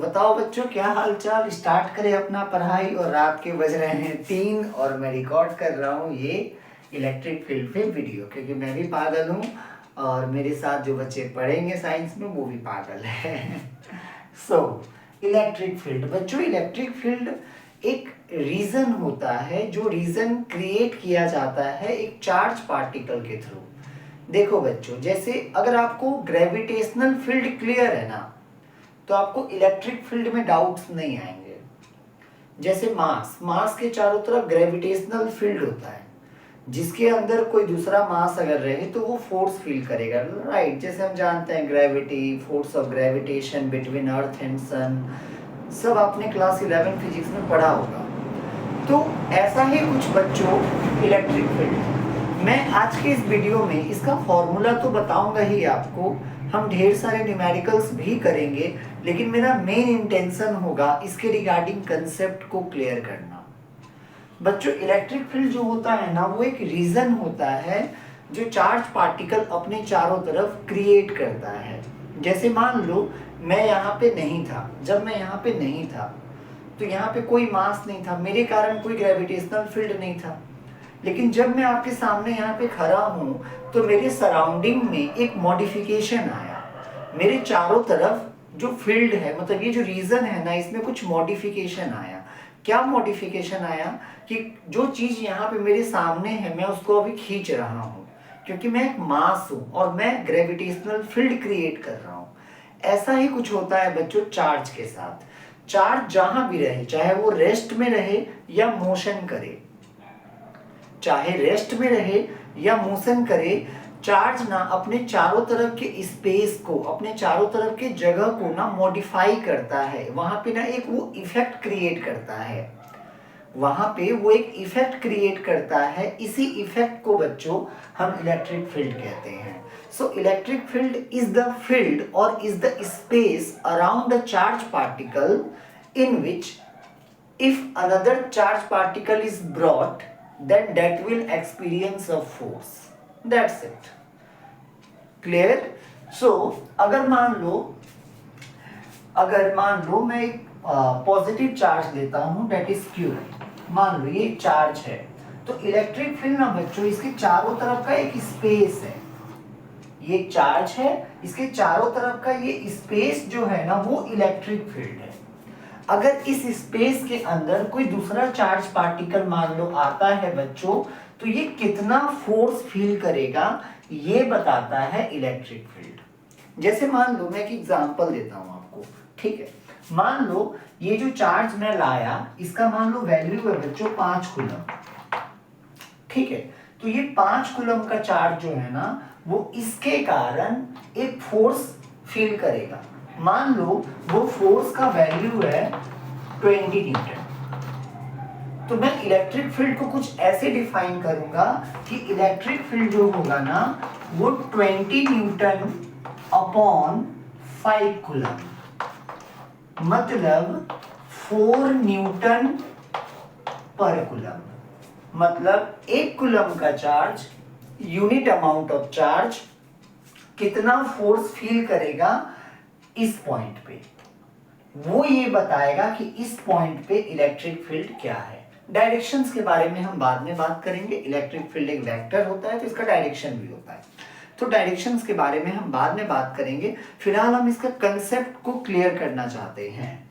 बताओ बच्चों, क्या हाल चाल। स्टार्ट करें अपना पढ़ाई। और रात के बज रहे हैं 3 और मैं रिकॉर्ड कर रहा हूँ ये इलेक्ट्रिक फील्ड पे वीडियो, क्योंकि मैं भी पागल हूँ और मेरे साथ जो बच्चे पढ़ेंगे साइंस में वो भी पागल है। सो इलेक्ट्रिक फील्ड बच्चों, इलेक्ट्रिक फील्ड एक रीजन होता है जो रीजन क्रिएट किया जाता है एक चार्ज पार्टिकल के थ्रू। देखो बच्चों, जैसे अगर आपको ग्रेविटेशनल फील्ड क्लियर है ना, तो आपको इलेक्ट्रिक फील्ड में डाउट्स नहीं आएंगे। जैसे मास के चारों तरफ ग्रेविटेशनल फील्ड होता है, जिसके अंदर कोई दूसरा मास अगर रहे तो वो फोर्स फील करेगा, राइट। जैसे हम जानते हैं gravity, force of gravitation between earth and sun, सब आपने क्लास 11 फिजिक्स में पढ़ा होगा। तो ऐसा ही कुछ बच्चों इलेक्ट्रिक फील्ड। मैं आज के इस वीडियो में इसका फॉर्मूला तो बताऊंगा ही आपको, हम ढेर सारे न्यूमेरिकल्स भी करेंगे, लेकिन मेरा मेन इंटेंशन होगा इसके रिगार्डिंग कंसेप्ट को क्लियर करना। बच्चों, इलेक्ट्रिक फील्ड जो होता है ना, वो एक रीजन होता है जो चार्ज पार्टिकल अपने चारों तरफ क्रिएट करता है। जैसे मान लो मैं यहाँ पे नहीं था, जब मैं यहाँ पे नहीं था तो यहाँ पे कोई मास नहीं था, मेरे कारण कोई ग्रेविटेशनल फील्ड नहीं था। लेकिन जब मैं आपके सामने यहाँ पे खड़ा हूँ तो मेरे सराउंडिंग में एक मॉडिफिकेशन आया। मेरे चारों तरफ जो फील्ड है, मतलब ये जो रीजन है ना, इसमें कुछ मॉडिफिकेशन आया। क्या मॉडिफिकेशन आया कि जो चीज यहाँ पे मेरे सामने है मैं उसको अभी खींच रहा हूँ, क्योंकि मैं एक मास हूँ और मैं ग्रेविटेशनल फील्ड क्रिएट कर रहा हूँ। ऐसा ही कुछ होता है बच्चों चार्ज के साथ। चार्ज जहां भी रहे, चाहे वो रेस्ट में रहे या मोशन करे, चाहे रेस्ट में रहे या मोशन करे, चार्ज ना अपने चारों तरफ के स्पेस को, अपने चारों तरफ के जगह को ना मॉडिफाई करता है। वहां पे ना एक वो इफेक्ट क्रिएट करता है, वहां पे वो एक इफेक्ट क्रिएट करता है। इसी इफेक्ट को बच्चों हम इलेक्ट्रिक फील्ड कहते हैं। So electric field is the field और is the space around the charge particle in which if another charge particle is brought, then that will experience a force. That's it. Clear? So अगर मान लो मैं एक positive charge लेता हूं, that is Q। मान लो ये charge है, तो इलेक्ट्रिक फील्ड ना बच्चों इसके चारों तरफ का एक स्पेस है। ये चार्ज है, इसके चारों तरफ का ये स्पेस जो है ना, वो इलेक्ट्रिक फील्ड है। अगर इस स्पेस के अंदर कोई दूसरा चार्ज पार्टिकल मान लो आता है बच्चों, तो ये कितना फोर्स फील करेगा ये बताता है इलेक्ट्रिक फील्ड। जैसे मान लो मैं एक एग्जांपल देता हूं आपको, ठीक है। मान लो ये जो चार्ज मैं लाया, इसका मान लो वैल्यू है बच्चों 5 कूलम, ठीक है। तो ये 5 कूलम का चार्ज जो है ना, वो इसके कारण एक फोर्स फील करेगा। मान लो वो फोर्स का वैल्यू है 20 न्यूटन। तो मैं इलेक्ट्रिक फील्ड को कुछ ऐसे डिफाइन करूंगा कि इलेक्ट्रिक फील्ड जो होगा ना, वो 20 न्यूटन अपॉन 5 कूलम, मतलब 4 न्यूटन पर कूलम। मतलब 1 कूलम का charge, unit amount of charge, कितना फोर्स फील करेगा इस पॉइंट पे, वो ये बताएगा कि इस पॉइंट पे इलेक्ट्रिक फील्ड क्या है। डायरेक्शंस के बारे में हम बाद में बात करेंगे। इलेक्ट्रिक फील्ड एक वेक्टर होता है, तो इसका डायरेक्शन भी होता है, तो डायरेक्शंस के बारे में हम बाद में बात करेंगे। फिलहाल हम इसका कंसेप्ट को क्लियर करना चाहते हैं।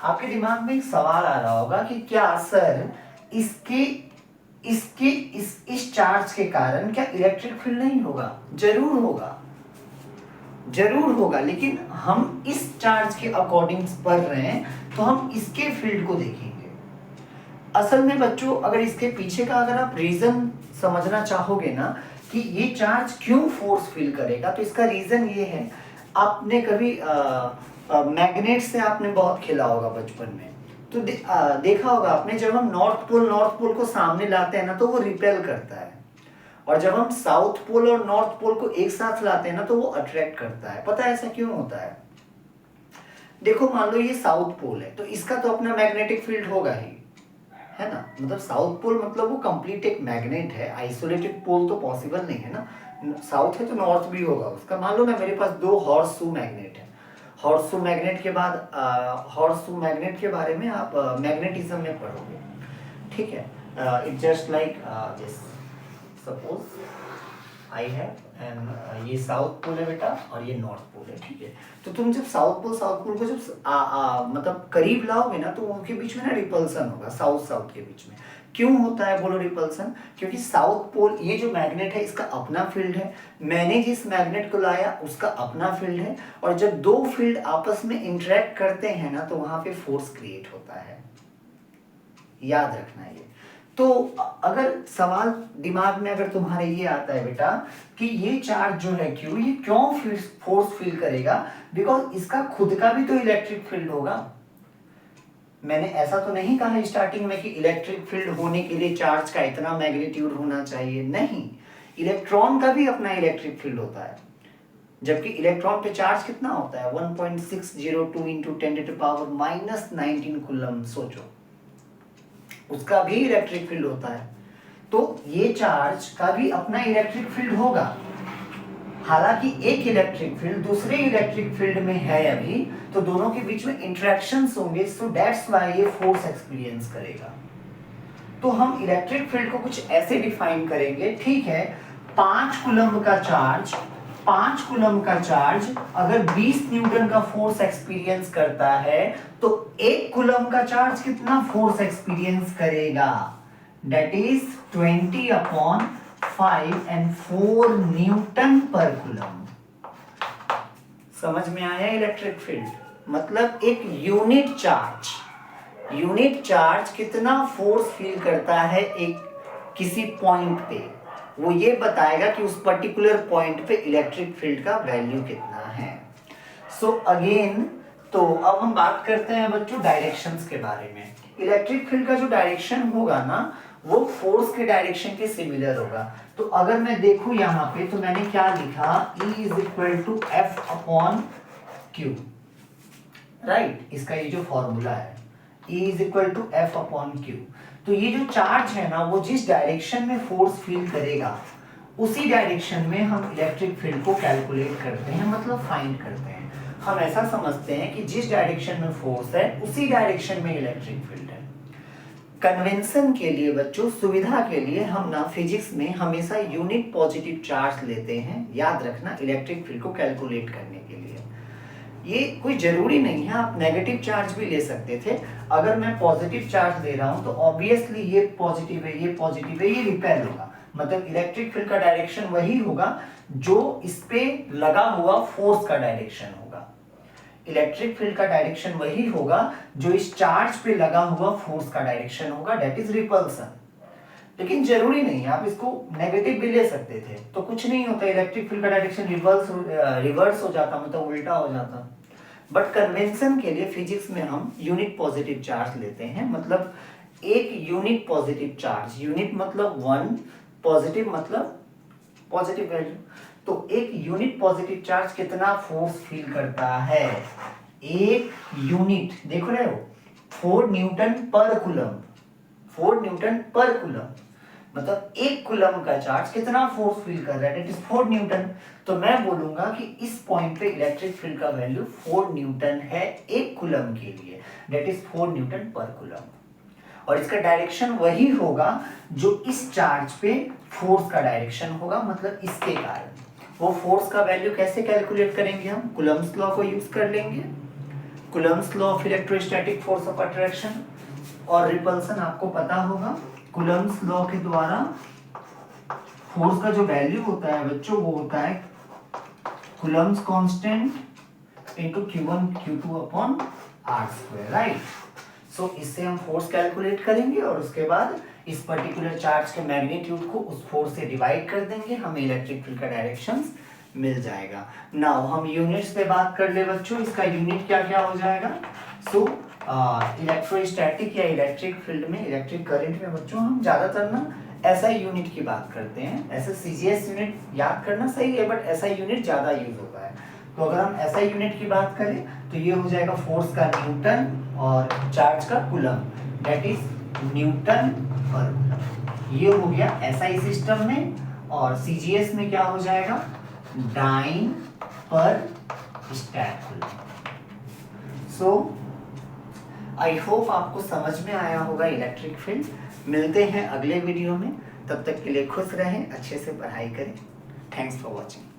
आपके दिमाग में एक सवाल आ रहा होगा कि क्या सर इस चार्ज के कारण क्या इलेक्ट्रिक फील्ड नहीं होगा? जरूर होगा, लेकिन हम इस चार्ज के अकॉर्डिंग पढ़ रहे हैं तो हम इसके फील्ड को देखेंगे। असल में बच्चों, अगर इसके पीछे का अगर आप रीजन समझना चाहोगे ना कि ये चार्ज क्यों फोर्स फील करेगा, तो इसका रीजन ये है। आपने कभी मैग्नेट से आपने बहुत खेला होगा बचपन में, तो देखा होगा आपने, जब हम नॉर्थ पोल को सामने लाते हैं ना, तो वो रिपेल करता है, और जब हम साउथ पोल और नॉर्थ पोल को एक साथ लाते हैं ना, तो वो अट्रैक्ट करता है। पता है ऐसा क्यों होता है? देखो, मान लो ये साउथ पोल है, तो इसका तो अपना मैग्नेटिक फील्ड होगा ही, है ना। मतलब साउथ पोल मतलब वो कंप्लीट एक मैग्नेट है, आइसोलेटेड पोल तो पॉसिबल नहीं है ना। साउथ है तो नॉर्थ भी होगा उसका। मान लो ना मेरे पास 2 हॉर्स शू मैग्नेट है। हॉर्सू मैग्नेट के बाद हॉर्सू मैग्नेट के बारे में आप मैग्नेटिज्म में पढ़ोगे, ठीक है। It just like this, suppose I have and ये साउथ पोल है बेटा और ये नॉर्थ पोल है, ठीक है। तो तुम जब साउथ पोल को जब मतलब करीब लाओगे ना, तो उनके बीच में ना रिपल्सन होगा, साउथ के बीच में। क्यों होता है बोलो रिपल्सन? क्योंकि साउथ पोल, ये जो मैग्नेट है इसका अपना फील्ड है, मैंने जिस मैग्नेट को लाया उसका अपना फील्ड है, और जब दो फील्ड आपस में इंटरेक्ट करते हैं ना, तो वहां पे फोर्स क्रिएट होता है, याद रखना ये। तो अगर सवाल दिमाग में अगर तुम्हारे ये आता है बेटा कि ये चार्ज जो है Q, ये क्यों फोर्स फील करेगा? बिकॉज इसका खुद का भी तो इलेक्ट्रिक फील्ड होगा। मैंने ऐसा तो नहीं कहा स्टार्टिंग में कि इलेक्ट्रिक फील्ड होने के लिए चार्ज का इतना मैग्नीट्यूड होना चाहिए, नहीं। इलेक्ट्रॉन का भी अपना इलेक्ट्रिक फील्ड होता है, जबकि इलेक्ट्रॉन पे चार्ज कितना होता है 1.602 इंटू 10⁻⁻19 कूलम। सोचो, उसका भी इलेक्ट्रिक फील्ड होता है। तो ये चार्ज का भी अपना इलेक्ट्रिक फील्ड होगा, हालांकि एक इलेक्ट्रिक फील्ड दूसरे इलेक्ट्रिक फील्ड में है अभी, तो दोनों के बीच में इंटरेक्शंस होंगे, सो दैट्स व्हाई ये फोर्स एक्सपीरियंस करेगा। तो हम इलेक्ट्रिक फील्ड को कुछ ऐसे डिफाइन करेंगे, ठीक है। 5 कूलम का चार्ज अगर 20 न्यूटन का फोर्स एक्सपीरियंस करता है, तो 1 कूलम का चार्ज कितना फोर्स एक्सपीरियंस करेगा? दैट इज 20/5 एंड 4 न्यूटन पर कूलम। समझ में आया इलेक्ट्रिक फील्ड? मतलब एक यूनिट चार्ज कितना फोर्स फील करता है एक किसी पॉइंट पे, वो ये बताएगा कि उस पर्टिकुलर पॉइंट पे इलेक्ट्रिक फील्ड का वैल्यू कितना है। सो अगेन, तो अब हम बात करते हैं बच्चों डायरेक्शंस के बारे में। इलेक्ट्रिक फील्ड का जो डायरेक्शन होगा ना, वो फोर्स के डायरेक्शन के सिमिलर होगा। तो अगर मैं देखूं यहाँ पे, तो मैंने क्या लिखा, E = F/Q, राइट। इसका ये जो फॉर्मूला है E = F/Q। तो ये जो चार्ज है ना, वो जिस डायरेक्शन में फोर्स फील करेगा, उसी डायरेक्शन में हम इलेक्ट्रिक फील्ड को कैलकुलेट करते हैं, मतलब फाइंड करते हैं। हम ऐसा समझते हैं कि जिस डायरेक्शन में फोर्स है, उसी डायरेक्शन में इलेक्ट्रिक फील्ड है। कन्वेंशन के लिए बच्चों, सुविधा के लिए, हम ना फिजिक्स में हमेशा यूनिट पॉजिटिव चार्ज लेते हैं, याद रखना, इलेक्ट्रिक फील्ड को कैलकुलेट करने के लिए। ये कोई जरूरी नहीं है, आप नेगेटिव चार्ज भी ले सकते थे। अगर मैं पॉजिटिव चार्ज ले रहा हूं, तो ऑब्वियसली ये पॉजिटिव है, ये पॉजिटिव है, ये रिपेल होगा, मतलब इलेक्ट्रिक फील्ड का डायरेक्शन वही होगा जो इस पे लगा हुआ फोर्स का डायरेक्शन होगा। इलेक्ट्रिक फील्ड का डायरेक्शन वही होगा जो इस चार्ज पे लगा हुआ फोर्स का डायरेक्शन होगा, दैट इज रिपल्सन। लेकिन जरूरी नहीं है, आप इसको नेगेटिव भी ले सकते थे, तो कुछ नहीं होता, इलेक्ट्रिक फील्ड का डायरेक्शन रिवर्स हो जाता, मतलब उल्टा हो जाता। बट कन्वेंशन के लिए फिजिक्स में हम यूनिट पॉजिटिव चार्ज लेते हैं, मतलब एक यूनिट पॉजिटिव चार्ज, यूनिट मतलब 1, पॉजिटिव मतलब पॉजिटिव वैल्यू। तो एक यूनिट पॉजिटिव चार्ज कितना फोर्स फील करता है? एक यूनिट, देख रहे हो, 4 न्यूटन पर कूलम, 4 न्यूटन पर कूलम, मतलब 1 कूलम का चार्ज कितना फोर्स फील कर रहा है? That is 4 Newton. तो मैं बोलूंगा कि इस पॉइंट पे इलेक्ट्रिक फील्ड का वैल्यू 4 न्यूटन है 1 कूलम के लिए, दैट इज 4 न्यूटन पर कूलम। और इसका डायरेक्शन वही होगा जो इस चार्ज पे फोर्स का डायरेक्शन होगा, मतलब इसके कारण। वो फोर्स का वैल्यू कैसे कैलकुलेट करेंगे? हम कूलम्स लॉ को यूज कर लेंगे, Coulomb's law of electrostatic force of attraction और रिपल्सन आपको पता होगा। कूलम्स लॉ के द्वारा फोर्स का जो वैल्यू होता है बच्चों, वो होता है Coulomb's constant into Q1 Q2/r², right. So इससे हम फोर्स कैलकुलेट करेंगे और उसके बाद इस पर्टिकुलर चार्ज के मैग्नीट्यूड को उस फोर्स से डिवाइड कर देंगे, हमें इलेक्ट्रिक फील्ड का डायरेक्शन मिल जाएगा। नाउ हम यूनिट्स पे बात कर ले बच्चों, इसका यूनिट क्या क्या हो जाएगा? सो इलेक्ट्रोस्टैटिक या इलेक्ट्रिक फील्ड में, इलेक्ट्रिक करंट में बच्चों हम ज्यादातर ना SI यूनिट की बात करते हैं। ऐसे CGS यूनिट याद करना सही है, बट SI यूनिट ज्यादा यूज होता है। तो अगर हम SI यूनिट की बात करें, तो ये हो जाएगा फोर्स का न्यूटन और चार्ज का कूलम, दैट इज न्यूटन पर कूलम। ये हो गया SI सिस्टम में। और CGS में क्या हो जाएगा? डाइन पर stack coulomb. So I hope आपको समझ में आया होगा इलेक्ट्रिक फील्ड। मिलते हैं अगले वीडियो में, तब तक के लिए खुश रहें, अच्छे से पढ़ाई करें। Thanks for watching.